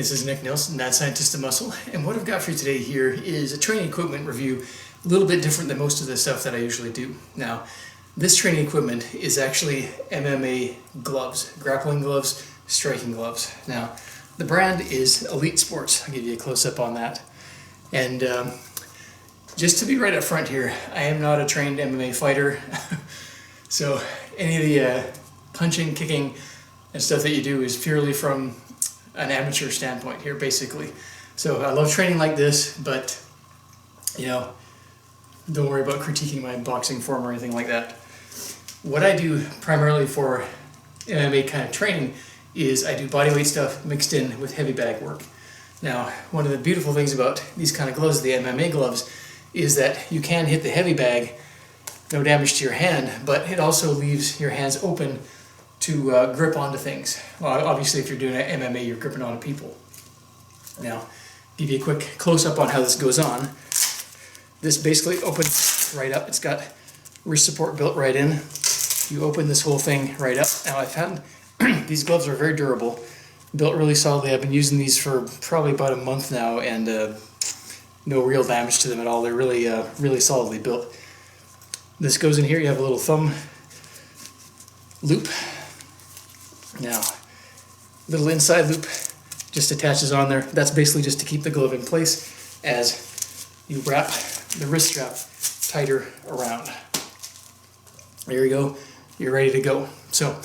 This is Nick Nelson, Mad Scientist of Muscle, and what I've got for you today here is a training equipment review, a little bit different than most of the stuff that I usually do. Now, this training equipment is actually MMA gloves, grappling gloves, striking gloves. Now, the brand is Elite Sports. I'll give you a close-up on that. And just to be right up front here, I am not a trained MMA fighter, so any of the punching, kicking, and stuff that you do is purely from an amateur standpoint here, basically. So I love training like this, but you know, don't worry about critiquing my boxing form or anything like that. What I do primarily for MMA kind of training is I do bodyweight stuff mixed in with heavy bag work. Now, one of the beautiful things about these kind of gloves, the MMA gloves, is that you can hit the heavy bag, no damage to your hand, but it also leaves your hands open to grip onto things. Well, obviously if you're doing MMA, you're gripping onto people. Now, give you a quick close-up on how this goes on. This basically opens right up. It's got wrist support built right in. You open this whole thing right up. Now I found these gloves are very durable, built really solidly. I've been using these for probably about a month now, and no real damage to them at all. They're really, really solidly built. This goes in here. You have a little thumb loop. Now, little inside loop just attaches on there. That's basically just to keep the glove in place as you wrap the wrist strap tighter around. There you go. You're ready to go. So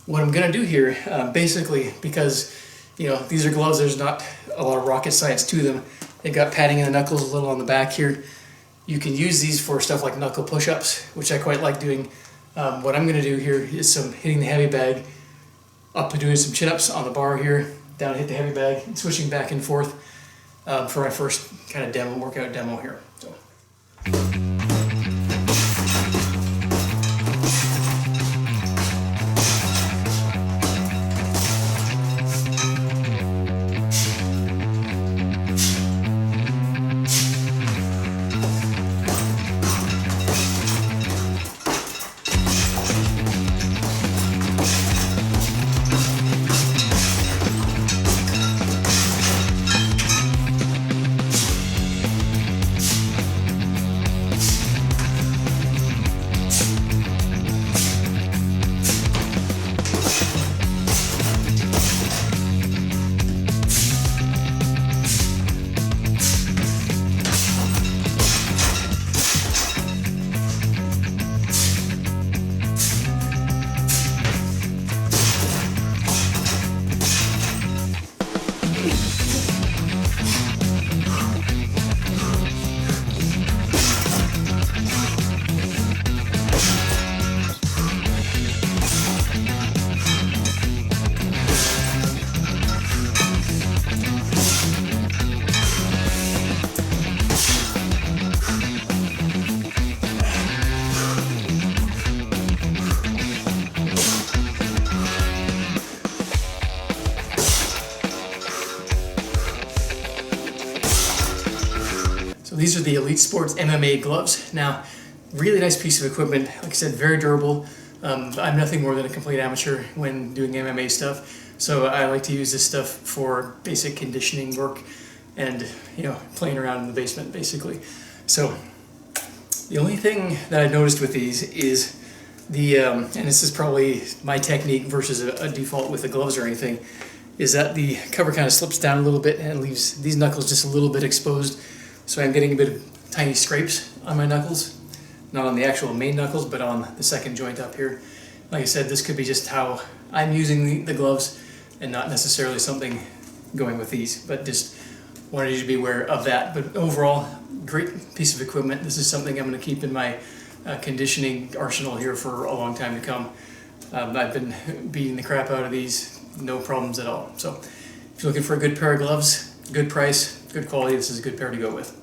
what I'm going to do here, basically, because you know these are gloves, there's not a lot of rocket science to them. They've got padding in the knuckles, a little on the back here. You can use these for stuff like knuckle push-ups, which I quite like doing. What I'm going to do here is some hitting the heavy bag, up to doing some chin-ups on the bar here, down hit the heavy bag, and switching back and forth for my first kind of workout demo here. So. So these are the Elite Sports MMA gloves. Now, really nice piece of equipment. Like I said, very durable. I'm nothing more than a complete amateur when doing MMA stuff. So I like to use this stuff for basic conditioning work and, you know, playing around in the basement, basically. So the only thing that I noticed with these is and this is probably my technique versus a default with the gloves or anything, is that the cover kind of slips down a little bit and leaves these knuckles just a little bit exposed. So I'm getting a bit of tiny scrapes on my knuckles, not on the actual main knuckles, but on the second joint up here. Like I said, this could be just how I'm using the gloves and not necessarily something going with these, but just wanted you to be aware of that. But overall, great piece of equipment. This is something I'm going to keep in my conditioning arsenal here for a long time to come. I've been beating the crap out of these, no problems at all. So if you're looking for a good pair of gloves, good price, good quality, this is a good pair to go with.